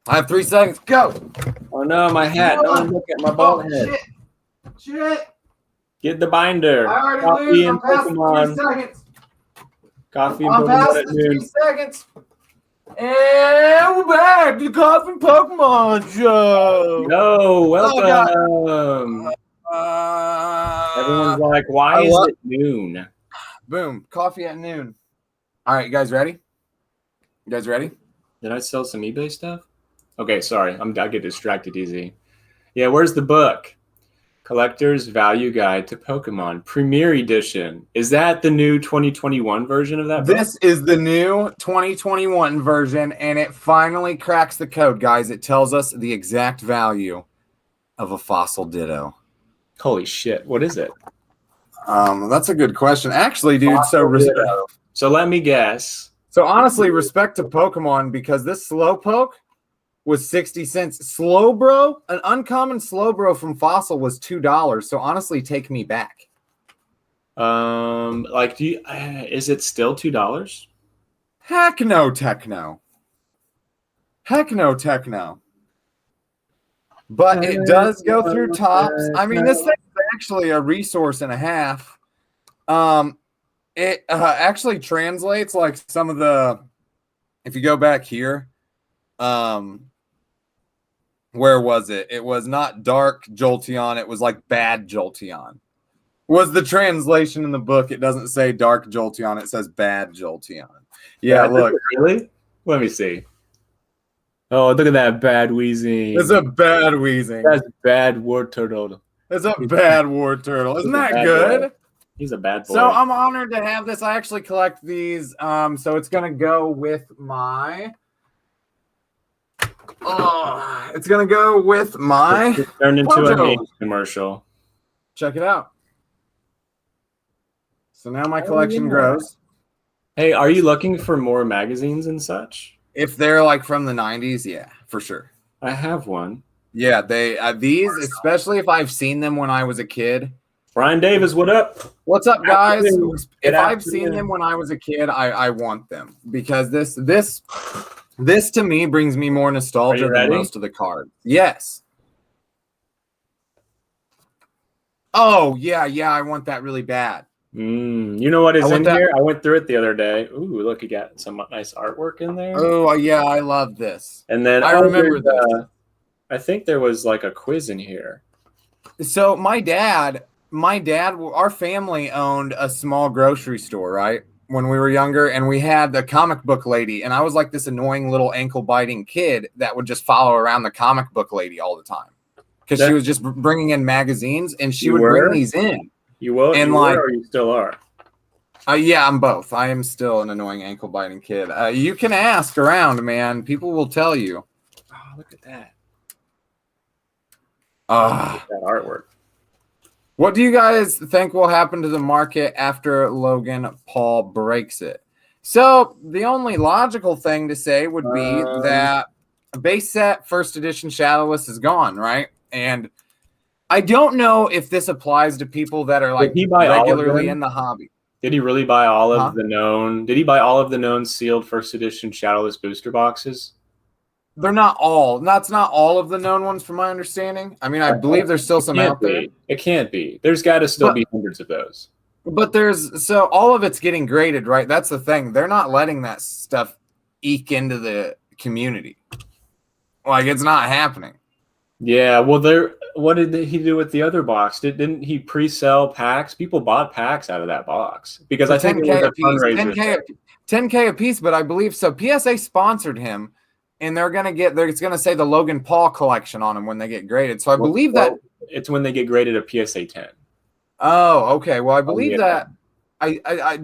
I have 3 seconds. Go. Oh no, my hat. No one look at my bald head. Shit. Get the binder. I already Coffee lose. and I'm past Pokemon. 3 seconds. Coffee and I'm Pokemon past at the 3 noon. seconds. And we're back to the Coffee and Pokemon show. No, welcome. Everyone's God. like, why is it noon? Boom. Coffee at noon. All right, you guys ready? You guys ready? Did I sell some eBay stuff? Okay, sorry. I get distracted easy. Yeah, where's the book? Collector's Value Guide to Pokemon Premier Edition. Is that the new 2021 version of that book? This is the new 2021 version, and it finally cracks the code, guys. It tells us the exact value of a fossil Ditto. Holy shit. What is it? That's a good question. Actually, dude, So let me guess. So honestly, respect to Pokemon, because this Slowpoke was 60 cents. Slowbro, an uncommon Slowbro from Fossil was $2. So honestly, take me back. Like, is it still $2? Heck no, Techno. Heck no, Techno. But it does go through tops. I mean, this thing is actually a resource and a half. It actually translates like some of the, if you go back here, where was it? It was not dark Jolteon. It was like bad Jolteon. Was the translation in the book. It doesn't say dark Jolteon. It says bad Jolteon. Yeah, look. Really? Let me see. Oh, look at that bad Weezing. It's a bad Weezing. That's bad War Turtle. It's a bad War Turtle. Isn't that good? Boy. He's a bad boy. So I'm honored to have this. I actually collect these. So it's gonna go with my. It's gonna go with my. It turned into a game commercial. Check it out. So now my collection grows. Hey, are you looking for more magazines and such? If they're like from the 90s, yeah, for sure. I have one. Yeah, they these, especially if I've seen them when I was a kid. Brian Davis, what up? What's up, guys? If I've seen them when I was a kid, I want them, because this to me brings me more nostalgia than most of the cards. Yes. Oh, yeah, I want that really bad. You know what is in here? I went through it the other day. Ooh, look, you got some nice artwork in there. Oh, yeah, I love this. And then I remember this. I think there was like a quiz in here. So my dad, our family owned a small grocery store, right? When we were younger, and we had the comic book lady, and I was like this annoying little ankle biting kid that would just follow around the comic book lady all the time, because she was just bringing in magazines, and she would bring these in. You will, and or you still are? Yeah, I'm both. I am still an annoying ankle biting kid. You can ask around, man. People will tell you. Oh, look at that. Look at that artwork. What do you guys think will happen to the market after Logan Paul breaks it? So the only logical thing to say would be that base set first edition Shadowless is gone, right? And I don't know if this applies to people that are like regularly in the hobby. Did he really buy all of the known? Did he buy all of the known sealed first edition Shadowless booster boxes? They're not all. That's not all of the known ones, from my understanding. I mean, I believe there's still some out there. It can't be. There's got to still be hundreds of those. But so all of it's getting graded, right? That's the thing. They're not letting that stuff eke into the community. Like, it's not happening. Yeah, well, what did he do with the other box? Didn't he pre-sell packs? People bought packs out of that box because I think it was a fundraiser. 10K a piece, but I believe so. PSA sponsored him, and it's gonna say the Logan Paul collection on them when they get graded. So I believe that it's when they get graded a PSA 10. Oh, okay. Well, I believe that.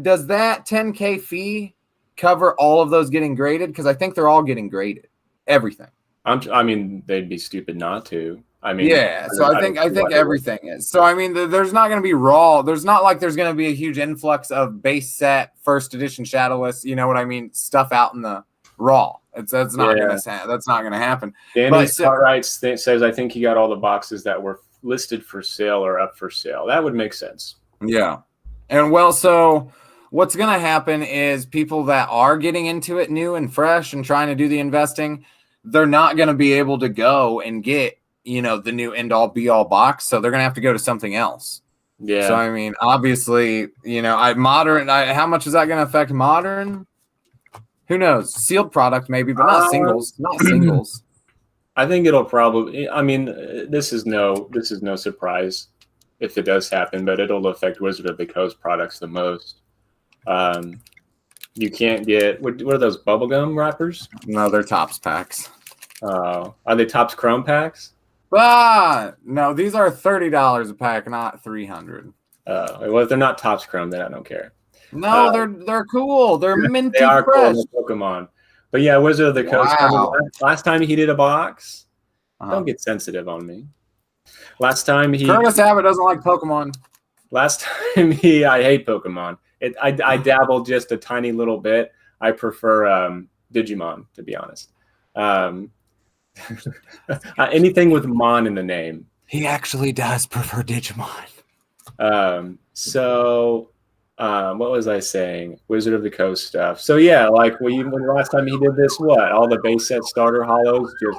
Does that 10K fee cover all of those getting graded? Because I think they're all getting graded. Everything. I mean, they'd be stupid not to. I mean, yeah. So I think everything is. So I mean, there's not going to be raw. There's not like there's going to be a huge influx of base set first edition Shadowless. You know what I mean? Stuff out in the raw. That's not going to happen. Danny Cartwright says, I think he got all the boxes that were listed for sale or up for sale. That would make sense. Yeah. And well, so what's going to happen is people that are getting into it new and fresh and trying to do the investing, they're not going to be able to go and get, the new end-all be-all box, so they're going to have to go to something else. Yeah. So, I mean, obviously, how much is that going to affect Modern? Who knows? Sealed product maybe, but not singles. Not singles. I think it'll probably. I mean, this is no surprise if it does happen, but it'll affect Wizard of the Coast products the most. You can't get what are those bubblegum wrappers? No, they're Topps packs. Are they Topps Chrome packs? No, these are $30 a pack, not $300. Well, if they're not Topps Chrome, then I don't care. No, they're cool. They're minty they are fresh. Cool Pokemon. But yeah, Wizard of the Coast. Wow. Last time he did a box, don't get sensitive on me. Last time Curtis Abbott doesn't like Pokemon. Last time I hate Pokemon. I dabbled just a tiny little bit. I prefer Digimon, to be honest. Anything with Mon in the name. He actually does prefer Digimon. What was I saying? Wizard of the Coast stuff. So yeah, like when last time he did this, all the base set starter hollows just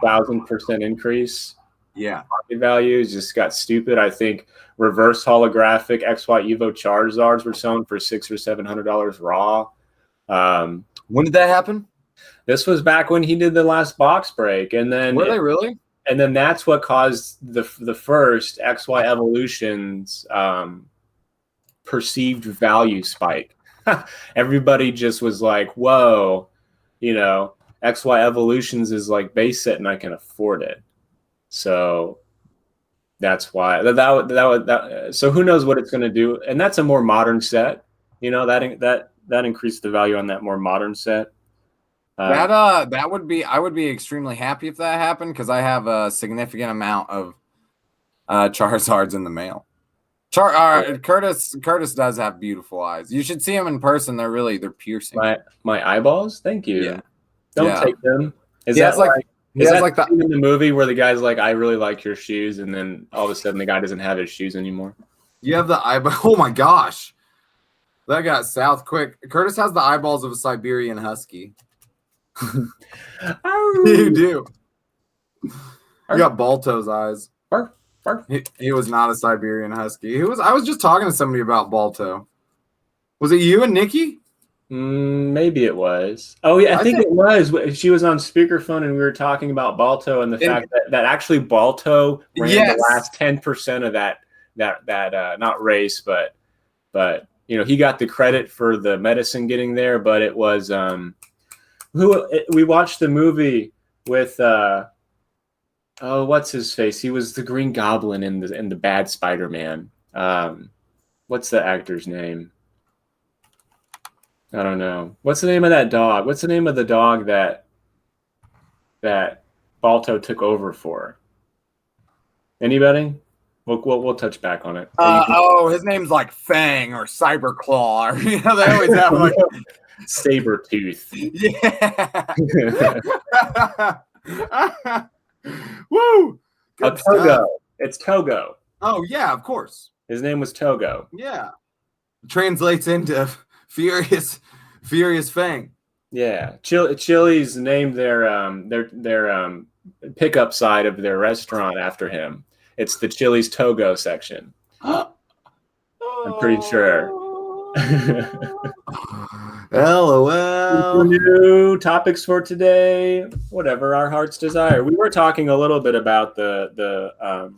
1,000% increase. Yeah, market values just got stupid. I think reverse holographic XY Evo Charizards were selling for $600 or $700 raw. When did that happen? This was back when he did the last box break, and then were they really? And then that's what caused the first XY Evolutions perceived value spike. Everybody just was like, "Whoa, XY Evolutions is like base set, and I can afford it." So that's why so who knows what it's going to do, and that's a more modern set. That increased the value on that more modern set. That would be, I would be extremely happy if that happened, because I have a significant amount of Charizards in the mail. Curtis does have beautiful eyes. You should see him in person. They're piercing. My eyeballs. Thank you. Yeah. Don't take them. Is that like the in the movie where the guy's like, "I really like your shoes," and then all of a sudden the guy doesn't have his shoes anymore? You have the eyeball. Oh my gosh, that got south quick. Curtis has the eyeballs of a Siberian husky. You do. You got Balto's eyes. He was not a Siberian husky. I was just talking to somebody about Balto. Was it you and Nikki? Maybe it was. Oh yeah, I think it was. She was on speakerphone and we were talking about Balto and the fact that actually Balto ran the last 10% of that not race, but he got the credit for the medicine getting there, but it was we watched the movie with what's his face? He was the Green Goblin in the bad Spider-Man. What's the actor's name? I don't know. What's the name of that dog? What's the name of the dog that Balto took over for? Anybody? We'll touch back on it. His name's like Fang or Cyberclaw, or they always have like Sabretooth. Yeah. Woo! Togo. It's Togo. Oh yeah, of course. His name was Togo. Yeah. Translates into Furious Fang. Yeah. Chili's named their pickup side of their restaurant after him. It's the Chili's Togo section. I'm pretty sure. LOL. New topics for today. Whatever our hearts desire. We were talking a little bit about the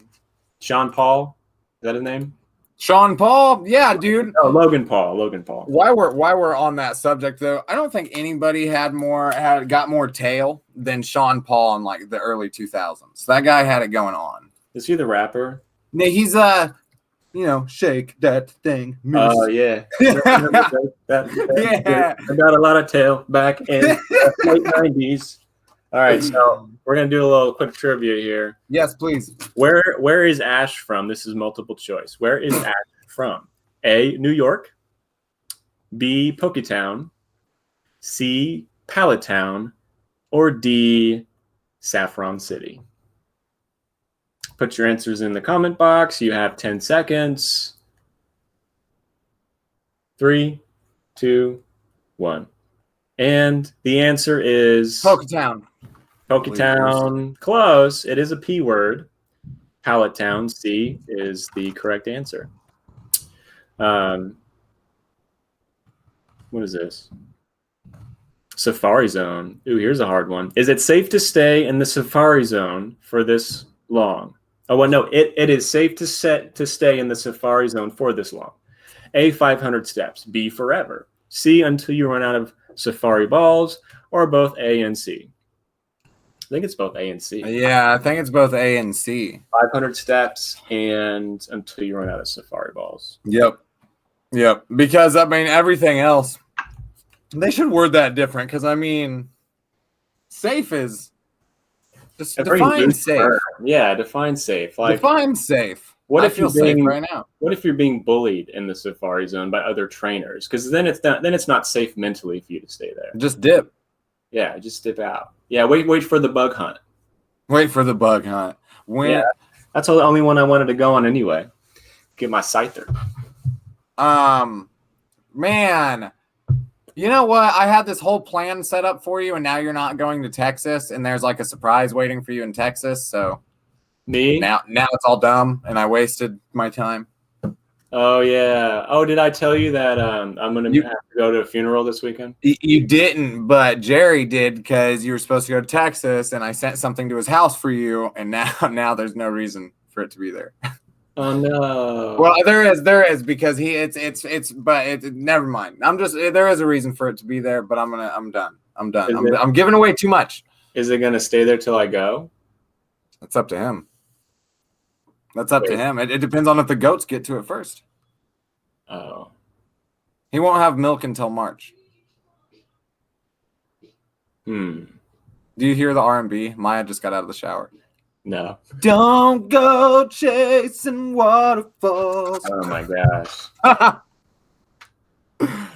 Sean Paul. Is that his name? Sean Paul, yeah, dude. Oh, Logan Paul. Why we're on that subject though, I don't think anybody got more tail than Sean Paul in like the early 2000s. That guy had it going on. Is he the rapper? No, he's shake that thing. Oh yeah. Yeah. I got a lot of tail back in the late 90s. All right, so we're gonna do a little quick trivia here. Yes, please. Where is Ash from? This is multiple choice. Where is Ash from? A, New York. B, Poketown. C, Palatown. Or D, Saffron City. Put your answers in the comment box. You have 10 seconds. 3, 2, 1. And the answer is Poketown. Poketown, close. It is a P word. Pallet Town, C, is the correct answer. What is this? Safari Zone. Ooh, here's a hard one. Is it safe to stay in the Safari Zone for this long? Oh, well, no, it is safe to stay in the Safari Zone for this long. A, 500 steps. B, forever. C, until you run out of Safari balls, or both A and C. I think it's both A and C. Yeah, I think it's both A and C. 500 steps and until you run out of Safari balls. Yep. Because, I mean, everything else, they should word that different. Because, I mean, safe is just define safe. Yeah, define safe. Like, define safe. What I if feel safe right now? What if you're being bullied in the Safari Zone by other trainers? Because then it's not safe mentally for you to stay there. Just dip. Yeah, just dip out. Yeah, wait for the bug hunt. Wait for the bug hunt. Yeah, that's the only one I wanted to go on anyway. Get my scyther. Man, you know what? I had this whole plan set up for you, and now you're not going to Texas, and there's like a surprise waiting for you in Texas. So me now it's all dumb, and I wasted my time. Oh yeah. Oh, did I tell you that I'm gonna have to go to a funeral this weekend? You didn't, but Jerry did because you were supposed to go to Texas, and I sent something to his house for you, and now there's no reason for it to be there. Oh no. Well, there is because never mind. There is a reason for it to be there, but I'm done. I'm giving away too much. Is it gonna stay there till I go? That's up to him. To him. It depends on if the goats get to it first. Oh. He won't have milk until March. Do you hear the R&B? Maya just got out of the shower. No. Don't go chasing waterfalls. Oh my gosh.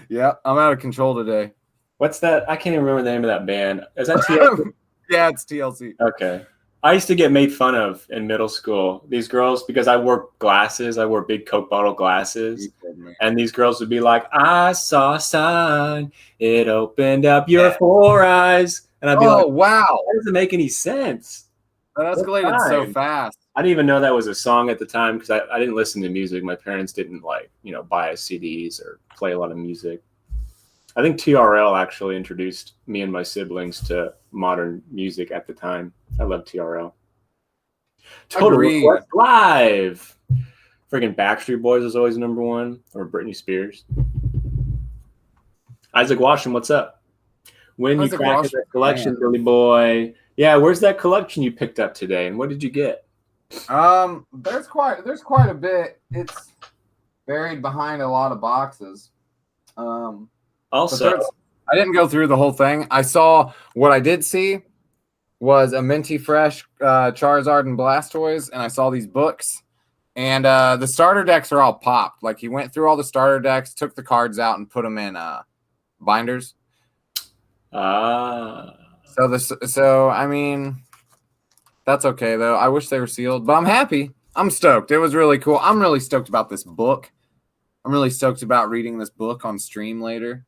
Yeah, I'm out of control today. What's that? I can't even remember the name of that band. Is that TLC? Yeah, it's TLC. Okay. I used to get made fun of in middle school. These girls, because I wore glasses, I wore big Coke bottle glasses. And these girls would be like, I saw a sign. It opened up your 4 eyes. And I'd be like, wow. That doesn't make any sense. That escalated so fast. I didn't even know that was a song at the time because I didn't listen to music. My parents didn't buy us CDs or play a lot of music. I think TRL actually introduced me and my siblings to modern music at the time. I love TRL. Total Request Live. Freaking Backstreet Boys is always number one, or Britney Spears. Isaac Washington, what's up? When you crack that collection, Billy boy. Yeah, where's that collection you picked up today, and what did you get? There's quite a bit. It's buried behind a lot of boxes. Also, I didn't go through the whole thing. I saw what I did see was a minty fresh Charizard and Blastoise, and I saw these books. And the starter decks are all popped. Like he went through all the starter decks, took the cards out, and put them in binders. So I mean, that's okay though. I wish they were sealed, but I'm happy. I'm stoked. It was really cool. I'm really stoked about this book. I'm really stoked about reading this book on stream later.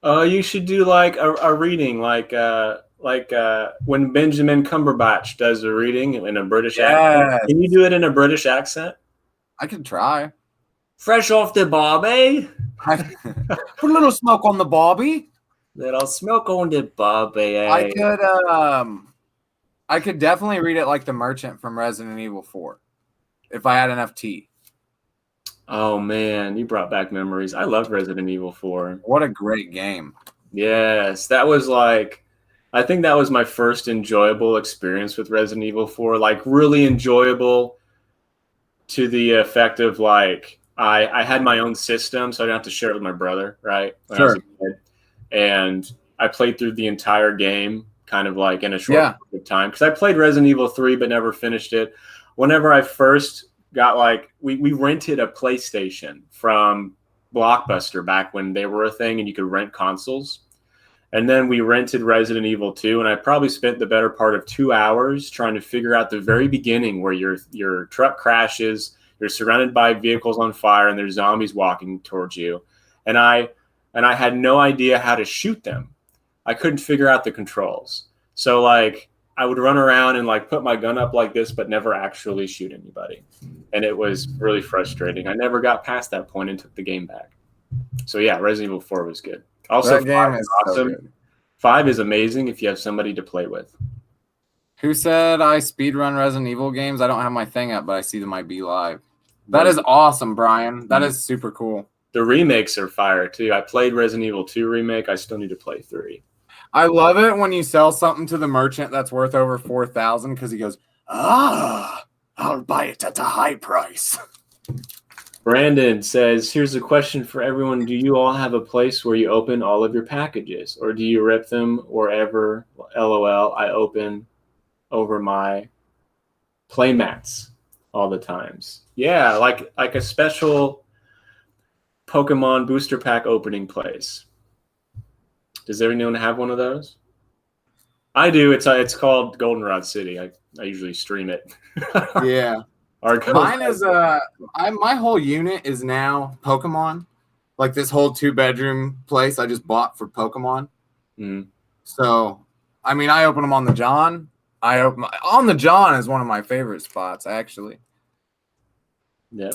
You should do like a reading, like when Benjamin Cumberbatch does a reading in a British accent. Can you do it in a British accent? I could try. Fresh off the barbie. Put a little smoke on the barbie. Little smoke on the barbie. I could definitely read it like the merchant from Resident Evil 4 if I had enough tea. Oh man, you brought back memories. I love Resident Evil 4. What a great game. Yes, that was I think that was my first enjoyable experience with Resident Evil 4. Like really enjoyable to the effect of I had my own system, so I didn't have to share it with my brother, right? When I was a kid. And I played through the entire game kind of in a short period of time. Because I played Resident Evil 3 but never finished it. Whenever I first got we rented a PlayStation from Blockbuster back when they were a thing and you could rent consoles. And then we rented Resident Evil 2, and I probably spent the better part of 2 hours trying to figure out the very beginning where your truck crashes, you're surrounded by vehicles on fire, and there's zombies walking towards you. And I had no idea how to shoot them. I couldn't figure out the controls. So I I would run around and like put my gun up like this, but never actually shoot anybody. And it was really frustrating. I never got past that point and took the game back. So yeah, Resident Evil 4 was good. Also, That game 5 is awesome. so good. 5 is amazing if you have somebody to play with. Who said I speedrun Resident Evil games? I don't have my thing up, but I see them might be live. That is awesome, Brian. That is super cool. The remakes are fire too. I played Resident Evil 2 remake. I still need to play 3. I love it when you sell something to the merchant that's worth over 4,000 because he goes, I'll buy it at a high price. Brandon says, here's a question for everyone. Do you all have a place where you open all of your packages, or do you rip them wherever? LOL, I open over my playmats all the times. Yeah, like a special Pokemon booster pack opening place. Does anyone have one of those? I do. It's called Goldenrod City. I usually stream it. Yeah. Mine is my whole unit is now Pokemon. Like this whole 2-bedroom place I just bought for Pokemon. Mm. So, I mean, I open them on the John. On the John is one of my favorite spots, actually. Yeah.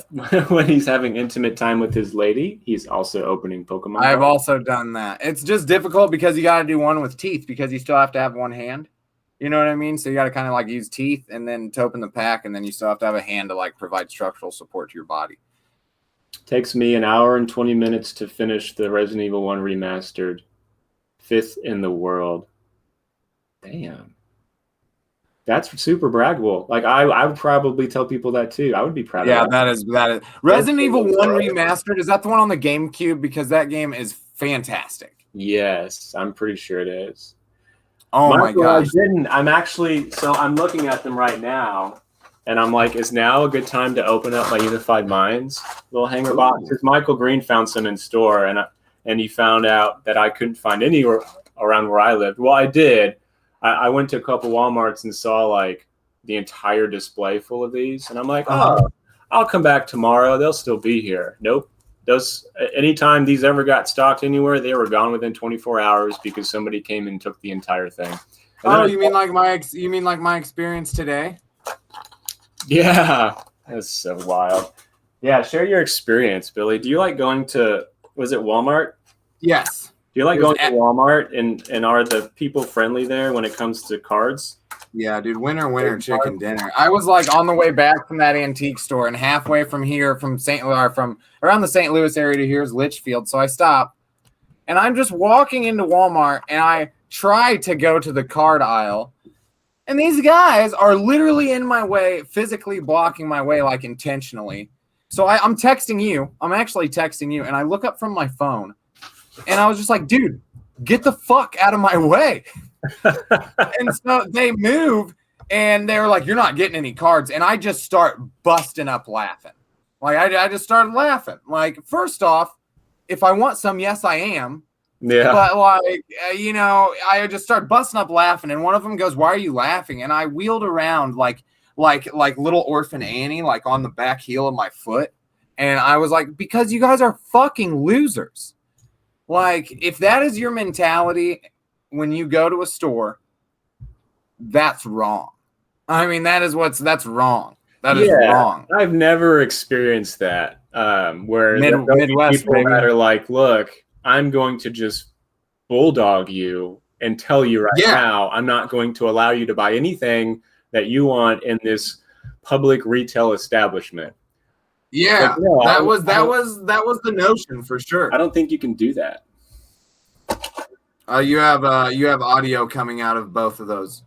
When he's having intimate time with his lady, he's also opening Pokemon. I've also done that. It's just difficult because you got to do one with teeth because you still have to have one hand. You know what I mean? So you got to kind of like use teeth and then to open the pack, and then you still have to have a hand to like provide structural support to your body. Takes me an hour and 20 minutes to finish the Resident Evil 1 remastered. 5th in the world. Damn. That's super braggable. Like I would probably tell people that too. I would be proud of that. Yeah, that is. Resident Evil 1 remastered. Is that the one on the GameCube? Because that game is fantastic. Yes, I'm pretty sure it is. Oh my gosh. I'm looking at them right now, and I'm like, is now a good time to open up my Unified Minds little hanger box? Because Michael Green found some in store, and he found out that I couldn't find anywhere around where I lived. Well, I did. I went to a couple Walmarts and saw like the entire display full of these, and I'm like, I'll come back tomorrow. They'll still be here. Nope. Anytime these ever got stocked anywhere, they were gone within 24 hours because somebody came and took the entire thing. You mean like my experience today? Yeah, that's so wild. Yeah, share your experience, Billy. Do you like going to? Was it Walmart? Yes. Do you like going to Walmart and are the people friendly there when it comes to cards? Yeah, dude, winner chicken dinner. I was like on the way back from that antique store, and halfway from here, from around the St. Louis area to here is Litchfield. So I stop, and I'm just walking into Walmart, and I try to go to the card aisle, and these guys are literally in my way, physically blocking my way, like intentionally. So I'm texting you. I'm actually texting you, and I look up from my phone, and I was just like, dude, get the fuck out of my way. And so they move, and they were like, you're not getting any cards. And I just start busting up laughing. Like, I just started laughing. Like, first off, if I want some, yes, I am. Yeah. But, like, I just start busting up laughing. And one of them goes, why are you laughing? And I wheeled around like little orphan Annie, like on the back heel of my foot. And I was like, because you guys are fucking losers. Like, if that is your mentality when you go to a store, that's wrong. I mean, that's wrong. That is wrong. I've never experienced that. Where Midwest people that are like, look, I'm going to just bulldog you and tell you now, I'm not going to allow you to buy anything that you want in this public retail establishment. Yeah, like, that was the notion for sure. I don't think you can do that. You have audio coming out of both of those.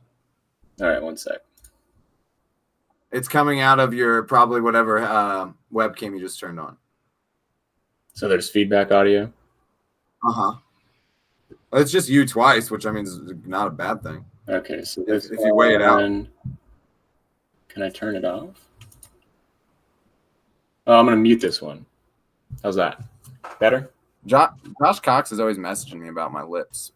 All right, one sec. It's coming out of your probably whatever webcam you just turned on. So there's feedback audio? It's just you twice, which I mean is not a bad thing. Okay, so if you weigh it out. Can I turn it off? Oh, I'm going to mute this one. How's that? Better? Josh Cox is always messaging me about my lips.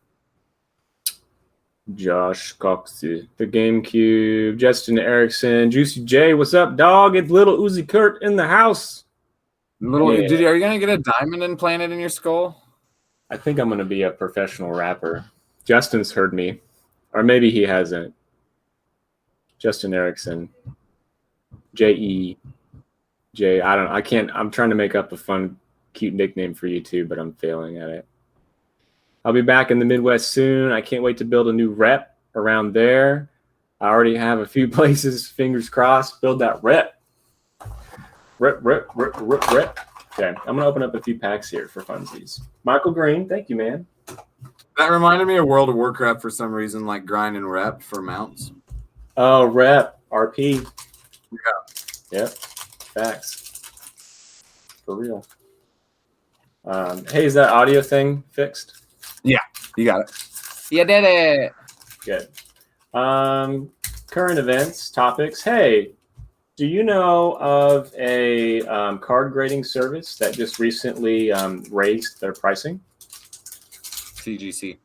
Josh Cox, the GameCube, Justin Erickson, Juicy J, what's up, dog? It's little Uzi Kurt in the house. Are you gonna get a diamond implanted in your skull? I think I'm gonna be a professional rapper. Justin's heard me, or maybe he hasn't. Justin Erickson. J-E-J. I don't know. I can't. I'm trying to make up a fun, cute nickname for you too, but I'm failing at it. I'll be back in the Midwest soon. I can't wait to build a new rep around there. I already have a few places, fingers crossed, build that rep. Rep. Okay, I'm going to open up a few packs here for funsies. Michael Green, thank you, man. That reminded me of World of Warcraft for some reason, like grind and rep for mounts. Oh, rep, RP. Yeah. Yep, facts. For real. Hey, is that audio thing fixed? Yeah, you got it. You did it. Good. Current events, topics. Hey, do you know of a card grading service that just recently raised their pricing? CGC.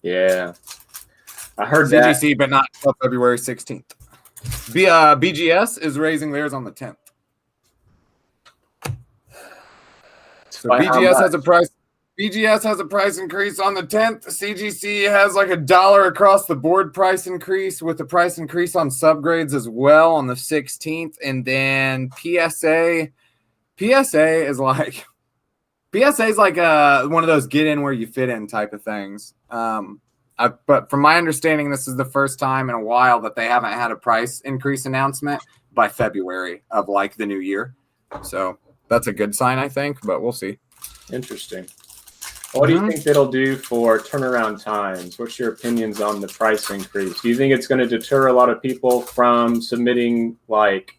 Yeah. I heard CGC, that. but not until February 16th. BGS is raising theirs on the 10th. So BGS has a price. BGS has a price increase on the 10th. CGC has like $1 across the board price increase with the price increase on subgrades as well on the 16th. And then PSA is like one of those get in where you fit in type of things. But from my understanding, this is the first time in a while that they haven't had a price increase announcement by February of like the new year. So that's a good sign, I think, but we'll see. Interesting. What do you think it'll do for turnaround times? What's your opinions on the price increase? Do you think it's going to deter a lot of people from submitting like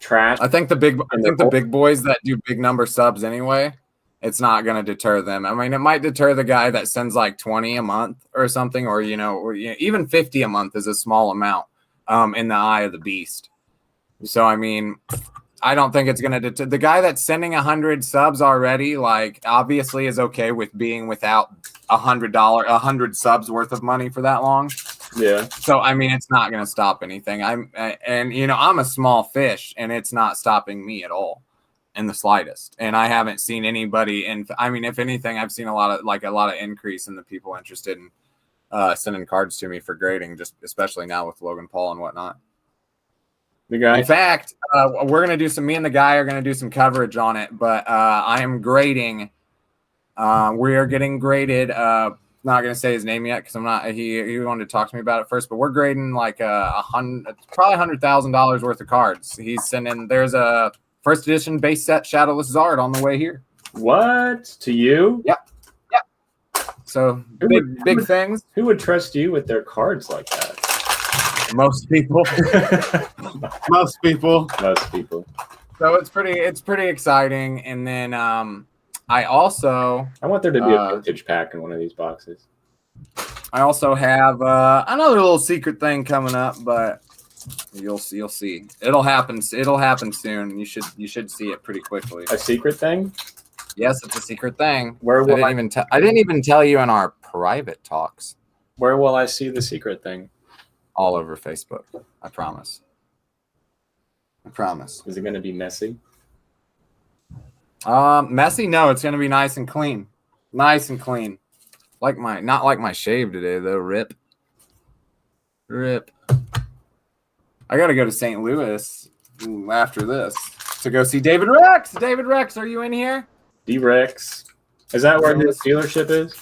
trash? I think the big boys that do big number subs anyway, it's not going to deter them. I mean, it might deter the guy that sends like 20 a month or something, or even 50 a month is a small amount in the eye of the beast. So I mean, I don't think it's going to deter the guy that's sending 100 subs already. Like, obviously, is okay with being without $100 subs worth of money for that long. Yeah. So I mean, it's not going to stop anything. I'm a small fish, and it's not stopping me at all, in the slightest. And I haven't seen anybody. And I mean, if anything, I've seen a lot of increase in the people interested in sending cards to me for grading, just especially now with Logan Paul and whatnot. The guy. In fact, me and the guy are going to do some coverage on it, but I am grading. We are getting graded. Not going to say his name yet because I'm not. He wanted to talk to me about it first, but we're grading like probably $100,000 worth of cards. He's sending. There's a first edition base set Shadowless Zard on the way here. What? To you? Yep. So big things. Who would trust you with their cards like that? Most people. Most people. So it's pretty exciting. And then I want there to be a vintage pack in one of these boxes. I also have another little secret thing coming up, but you'll see. It'll happen soon. You should see it pretty quickly. A secret thing? Yes, it's a secret thing. I didn't even tell you in our private talks. Where will I see the secret thing? All over Facebook. I promise. Is it going to be messy? Messy? No, it's going to be nice and clean. Not like my shave today though. Rip. I got to go to St. Louis after this to go see David Rex. David Rex, are you in here? D-Rex. Is that where his dealership is?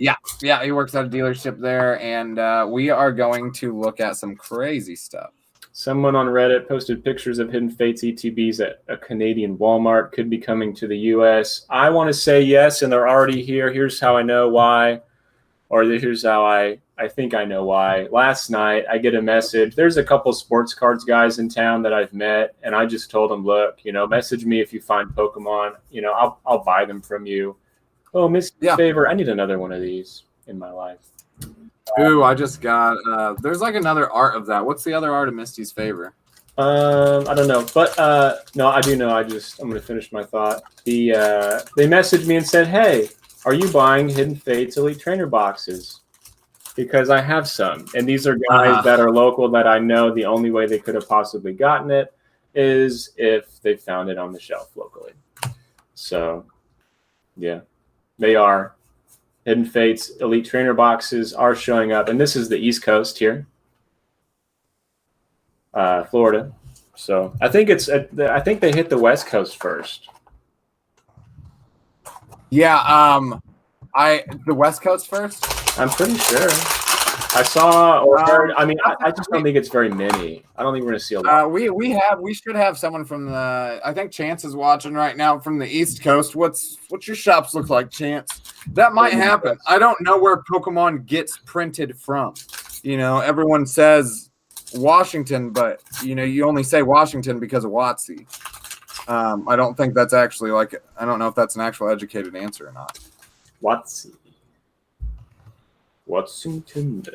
Yeah, he works at a dealership there, and we are going to look at some crazy stuff. Someone on Reddit posted pictures of Hidden Fates ETBs at a Canadian Walmart, could be coming to the U.S. I want to say yes, and they're already here. Here's how I know why, or here's how I think I know why. Last night, I get a message. There's a couple sports cards guys in town that I've met, and I just told them, look, message me if you find Pokemon. I'll buy them from you. Oh, Misty's Favor. I need another one of these in my life. Ooh, I just got there's like another art of that. What's the other art of Misty's Favor? I don't know. But no, I do know. I'm gonna finish my thought. They messaged me and said, hey, are you buying Hidden Fates Elite Trainer boxes? Because I have some. And these are guys that are local that I know the only way they could have possibly gotten it is if they found it on the shelf locally. So yeah. They are. Hidden Fates Elite Trainer boxes are showing up. And this is the East Coast here. Florida. So I think I think they hit the West Coast first. Yeah, the West Coast first. I'm pretty sure. I saw or heard. I mean, I just don't think it's very many. I don't think we're gonna see a lot. We should have someone from the. I think Chance is watching right now from the East Coast. What's your shops look like, Chance? That might happen. I don't know where Pokemon gets printed from. You know, everyone says Washington, but you only say Washington because of WotC. I don't think that's actually I don't know if that's an actual educated answer or not. WotC. Washington.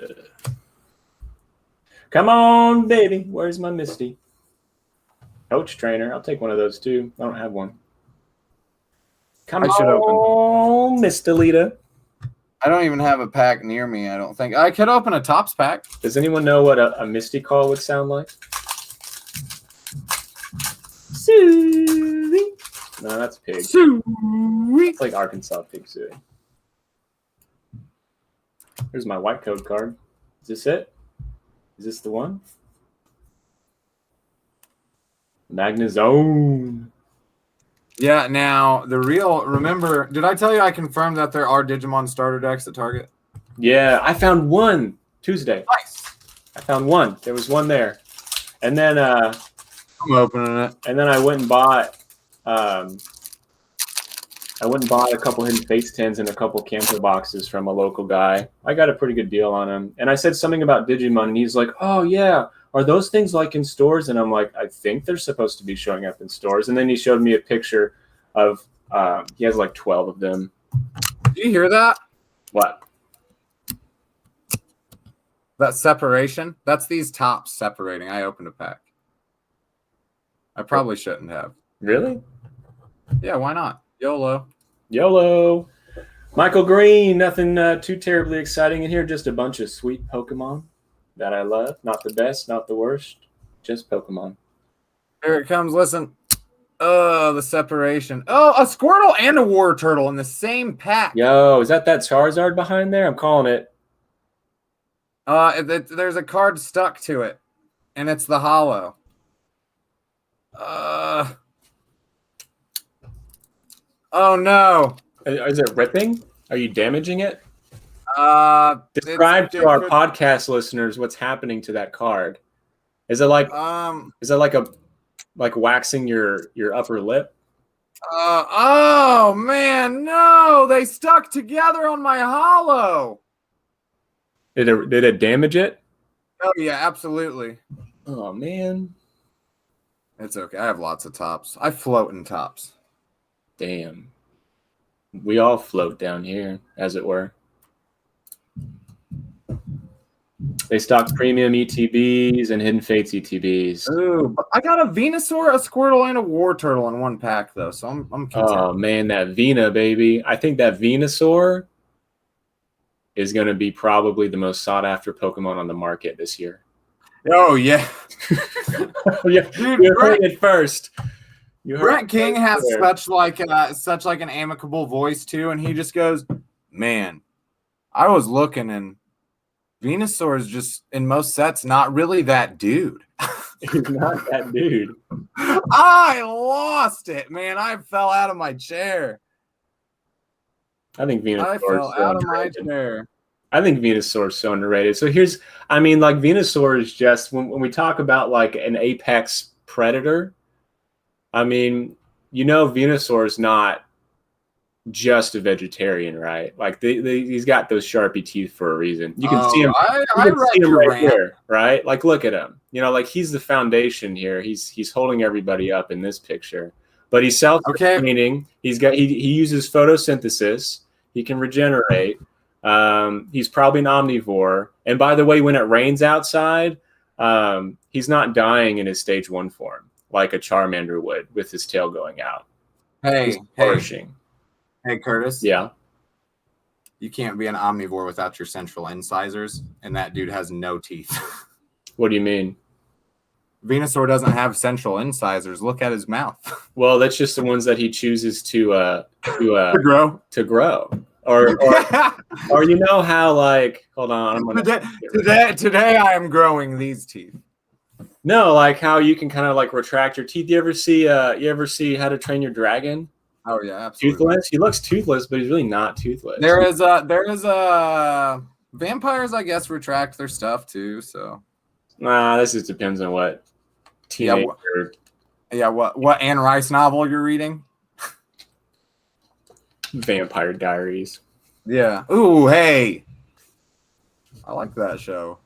Come on, baby. Where's my Misty? Coach trainer. I'll take one of those too. I don't have one. Come on, Miss Delita. I don't even have a pack near me, I don't think. I could open a Topps pack. Does anyone know what a Misty call would sound like? Suey. No, that's pig. Suey. It's like Arkansas pig suey. Here's my white code card. Is this it? Is this the one? Magnezone. Yeah, now remember, did I tell you I confirmed that there are Digimon starter decks at Target? Yeah, I found one Tuesday. Nice. I found one. There was one there. And then I'm opening it. And then I went and bought a couple Hidden Fates tins and a couple Kanto boxes from a local guy. I got a pretty good deal on them. And I said something about Digimon, and he's like, oh, yeah, are those things like in stores? And I'm like, I think they're supposed to be showing up in stores. And then he showed me a picture of, he has like 12 of them. Do you hear that? What? That separation? That's these tops separating. I opened a pack. I probably shouldn't have. Really? Yeah, why not? YOLO. Michael Green, nothing too terribly exciting in here. Just a bunch of sweet Pokemon that I love. Not the best, not the worst. Just Pokemon. Here it comes. Listen. Oh, the separation. Oh, a Squirtle and a War Turtle in the same pack. Yo, is that Charizard behind there? I'm calling it. There's a card stuck to it, and it's the holo. Oh no! Is it ripping? Are you damaging it? Describe to our podcast listeners what's happening to that card. Is it like waxing your upper lip? Oh man, no! They stuck together on my holo. Did it damage it? Oh yeah, absolutely. Oh man, it's okay. I have lots of tops. I float in tops. Damn. We all float down here, as it were. They stock premium ETBs and Hidden Fates ETBs. Ooh, but I got a Venusaur, a Squirtle, and a War Turtle in one pack, though, so I'm content. Oh, man, that Vena, baby. I think that Venusaur is going to be probably the most sought-after Pokemon on the market this year. Oh, yeah. Yeah, dude, you heard it first. Brent King has such an amicable voice too, and he just goes, "Man, I was looking, and Venusaur is just in most sets not really that dude." He's not that dude. I lost it, man. I fell out of my chair. I think Venusaur. I fell out of my chair. I think Venusaur is so underrated. So Venusaur is just when we talk about like an apex predator. I mean, Venusaur is not just a vegetarian, right? Like he's got those Sharpie teeth for a reason. You can see him. I see him right here, right? Like, look at him. Like he's the foundation here. He's holding everybody up in this picture. But he's self-sustaining. Okay. He uses photosynthesis. He can regenerate. He's probably an omnivore. And by the way, when it rains outside, he's not dying in his stage 1 form like a Charmander would with his tail going out. He's flourishing. Hey, Curtis. Yeah. You can't be an omnivore without your central incisors, and that dude has no teeth. What do you mean? Venusaur doesn't have central incisors. Look at his mouth. Well, that's just the ones that he chooses to grow. Or how hold on. Today I am growing these teeth. No, like how you can kind of like retract your teeth. You ever see How to Train Your Dragon? Oh yeah, absolutely. Toothless. He looks toothless, but he's really not toothless. There is vampires, I guess, retract their stuff too. So Nah, this just depends on what teenager. What Anne Rice novel you're reading? Vampire Diaries. Yeah. Ooh, hey. I like that show.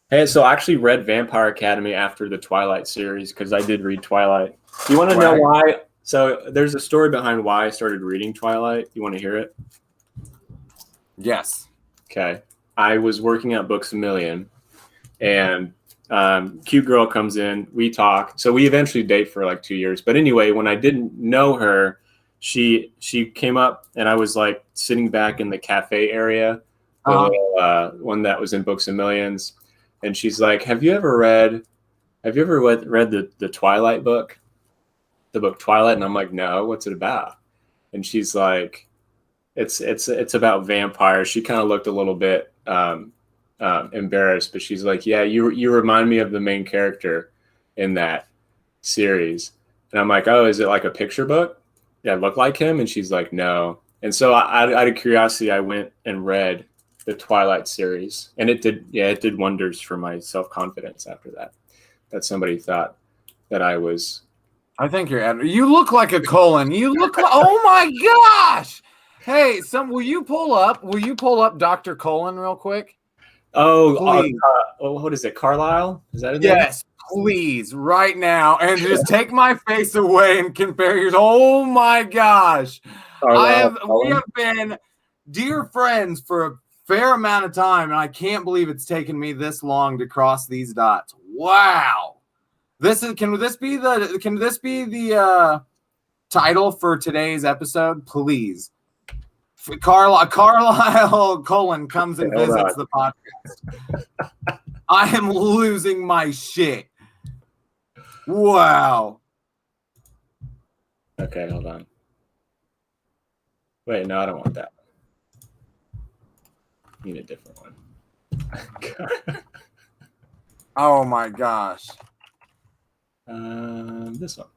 Hey, so I actually read Vampire Academy after the Twilight series because I did read Twilight. You want to know why? So there's a story behind why I started reading Twilight. You want to hear it? Yes. Okay. I was working at Books A Million, and cute girl comes in. We talk. So we eventually date for like 2 years. But anyway, when I didn't know her, she came up, and I was like sitting back in the cafe area, the little, one that was in Books A Millions, and she's like, "Have you ever read the Twilight book, the book Twilight?" And I'm like, "No, what's it about?" And she's like, "It's about vampires." She kind of looked a little bit embarrassed, but she's like, "Yeah, you remind me of the main character in that series." And I'm like, "Oh, is it like a picture book? Yeah, look like him?" And she's like, "No." And so out of curiosity, I went and read the Twilight series, and it did wonders for my self-confidence after that. That somebody thought that I was. I think you look like a colon. You look like, oh my gosh. Hey, will you pull up Dr. Colon real quick? What is it? Carlisle? Is that it? Yes, please, right now, and just take my face away and compare yours. Oh my gosh. We have been dear friends for a fair amount of time, and I can't believe it's taken me this long to cross these dots. Wow. Can this be the title for today's episode, please? Carlisle Colon comes and visits the podcast. I am losing my shit. Wow. Okay, hold on. Wait, no, I don't want that. I need a different one. Oh my gosh. This one.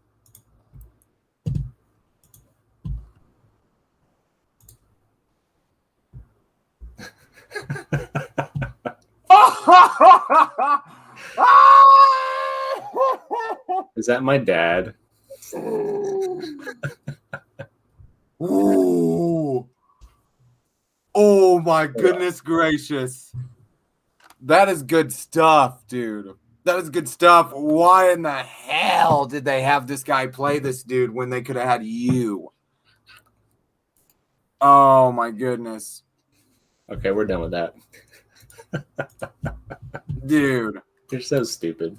Is that my dad? Ooh. Oh my goodness gracious. That is good stuff, dude. That is good stuff. Why in the hell did they have this guy play this dude when they could have had you? Oh my goodness. Okay, we're done with that. Dude. You're so stupid.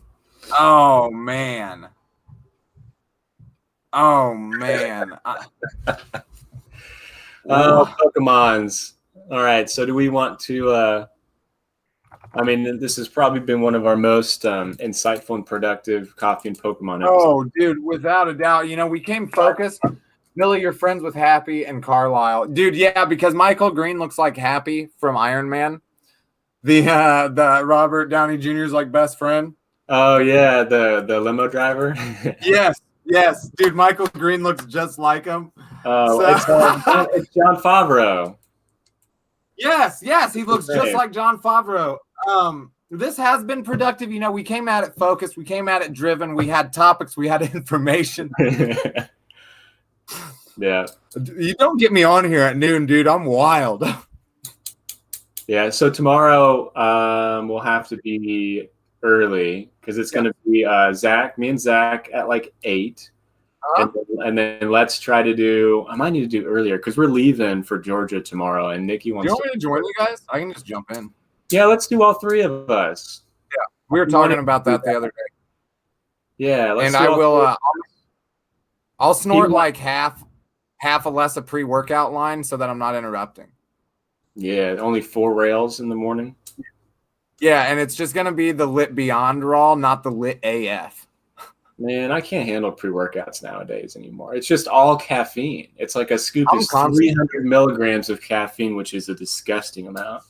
Oh man. Oh man. Pokemons. All right, so do we want to this has probably been one of our most insightful and productive coffee and Pokemon episodes. Oh, dude, without a doubt. You know, we came focused. Billy, you're friends with Happy and Carlisle. Dude, yeah, because Michael Green looks like Happy from Iron Man. The Robert Downey Jr.'s like best friend. Oh yeah, the limo driver. Yes, dude. Michael Green looks just like him. It's Jon Favreau. Yes, he looks just like Jon Favreau. This has been productive. You know, we came at it focused. We came at it driven. We had topics. We had information. Yeah. You don't get me on here at noon, dude. I'm wild. Yeah. So tomorrow we'll have to be early because it's going to be me and Zach at like 8. And then let's try to do. I might need to do earlier because we're leaving for Georgia tomorrow, and Nikki wants. Do you want me to join you guys? I can just jump in. Yeah, let's do all 3 of us. Yeah, we were talking about that the other day. Yeah, and I will. I'll snort like half a less a pre-workout line so that I'm not interrupting. Yeah, only 4 rails in the morning. Yeah, and it's just gonna be the lit beyond raw, not the lit AF. Man, I can't handle pre-workouts nowadays anymore. It's just all caffeine. It's like a scoop is 300 milligrams of caffeine, which is a disgusting amount.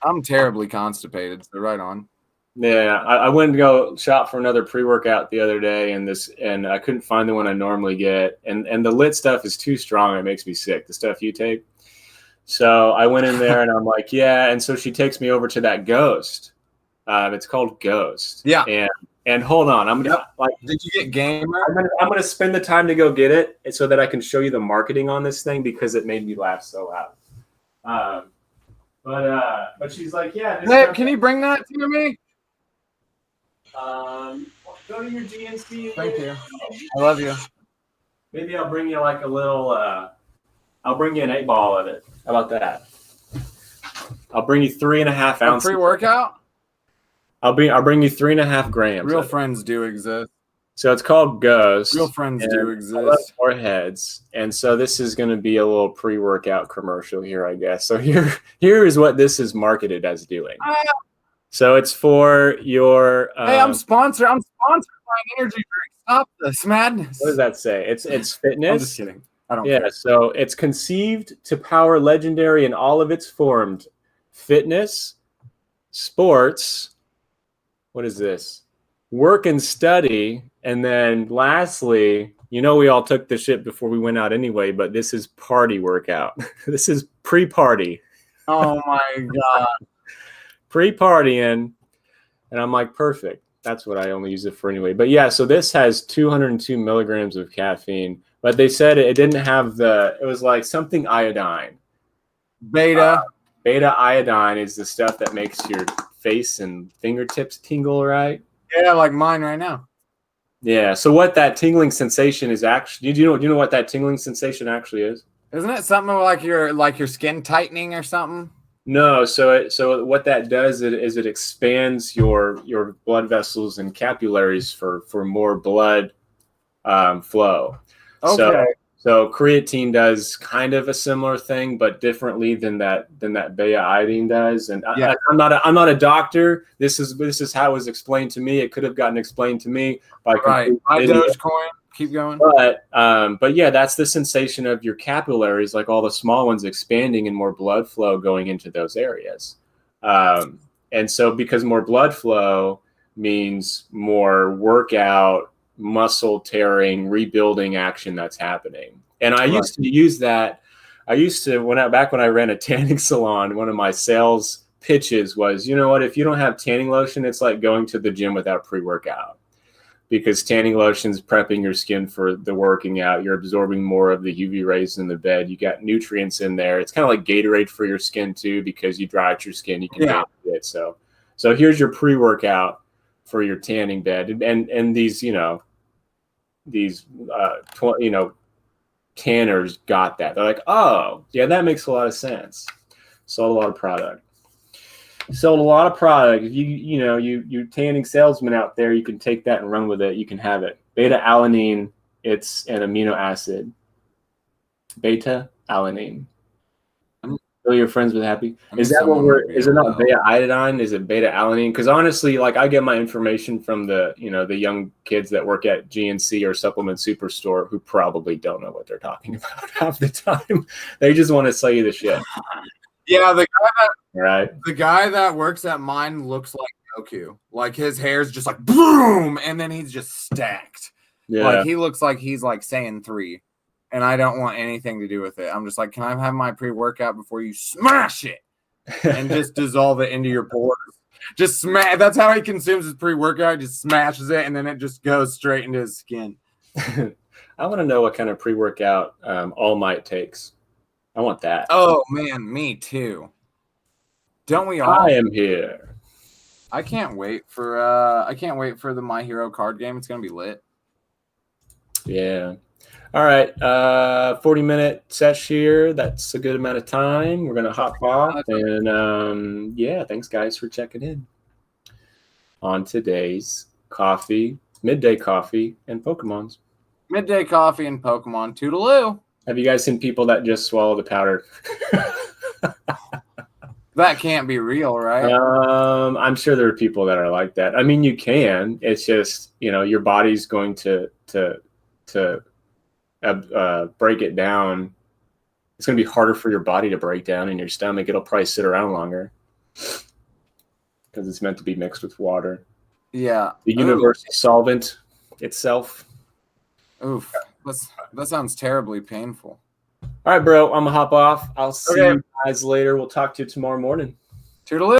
I'm terribly constipated, so right on. Yeah, I went to go shop for another pre-workout the other day, and I couldn't find the one I normally get, and the lit stuff is too strong. It makes me sick. The stuff you take. So I went in there and I'm like, yeah. And so she takes me over to that Ghost. It's called Ghost. Yeah. And hold on, I'm gonna like. Did you get Gamer? I'm gonna spend the time to go get it so that I can show you the marketing on this thing because it made me laugh so loud. But she's like, yeah. Hey, can you bring that to me? Go to your GNC. Thank you. I love you. Maybe I'll bring you like a little. I'll bring you an 8-ball of it. How about that? I'll bring you 3.5 ounces. Pre-workout? I'll bring you 3.5 grams. Real friends do exist. So it's called Ghost. Real friends do exist. Or heads. And so this is going to be a little pre-workout commercial here, I guess. So here is what this is marketed as doing. So it's for your. Hey, I'm sponsored. I'm sponsored by an energy drink. Stop this madness. What does that say? It's fitness. I'm just kidding. I don't. Yeah. Care. So it's conceived to power legendary in all of its forms: fitness, sports. What is this? Work and study. And then lastly, we all took the shit before we went out anyway, but this is party workout. This is pre-party. Oh my God. Pre-partying. And I'm like, perfect. That's what I only use it for anyway. But yeah, so this has 202 milligrams of caffeine, but they said it didn't have it was like something iodine. Beta. Beta iodine is the stuff that makes your face and fingertips tingle, right? Yeah, like mine right now. Yeah. So what that tingling sensation is actually, do you know what that tingling sensation actually is? Isn't it something like your skin tightening or something? No. So what that does is it expands your blood vessels and capillaries for more blood flow. Okay. So creatine does kind of a similar thing, but differently than that beta iodine does. And yeah. I'm not a doctor. This is how it was explained to me. It could have gotten explained to me by Dogecoin. Keep going. But yeah, that's the sensation of your capillaries, like all the small ones expanding and more blood flow going into those areas. And so because more blood flow means more workout, muscle tearing, rebuilding action that's happening. And I used to use that. When I ran a tanning salon, one of my sales pitches was, you know what, if you don't have tanning lotion, it's like going to the gym without pre-workout, because tanning lotion's prepping your skin for the working out. You're absorbing more of the UV rays in the bed. You got nutrients in there. It's kind of like Gatorade for your skin too, because you dry out your skin, you can manage it. So here's your pre-workout for your tanning bed. And these, tanners got that. They're like, oh yeah, that makes a lot of sense. Sold a lot of product. If you tanning salesman out there, you can take that and run with it. You can have it. Beta alanine, it's an amino acid. Beta alanine. So your friends with happy. Is that what is it not beta iodine? Is it beta alanine? Because honestly, like, I get my information from the young kids that work at GNC or Supplement Superstore who probably don't know what they're talking about half the time. They just want to sell you the shit. Yeah, the guy that works at mine looks like Goku. Like, his hair's just like boom, and then he's just stacked. Yeah. Like, he looks like he's like Saiyan 3. And I don't want anything to do with it. I'm just like, can I have my pre-workout before you smash it and just dissolve it into your pores? Just smash. That's how he consumes his pre-workout. He just smashes it, and then it just goes straight into his skin. I want to know what kind of pre-workout All Might takes. I want that. Oh man, me too. Don't we all? I am here. I can't wait for the My Hero card game. It's gonna be lit. Yeah. All right, 40-minute sesh here. That's a good amount of time. We're gonna hop off, and thanks guys for checking in on today's midday coffee and Pokemons. Midday coffee and Pokemon. Toodaloo. Have you guys seen people that just swallow the powder? That can't be real, right? I'm sure there are people that are like that. I mean, you can. It's just, your body's going to break it down. It's going to be harder for your body to break down in your stomach. It'll probably sit around longer. because it's meant to be mixed with water. Yeah. The universal solvent itself. Oof. That sounds terribly painful. All right, bro. I'm gonna hop off. I'll see you guys later. We'll talk to you tomorrow morning. Toodaloo.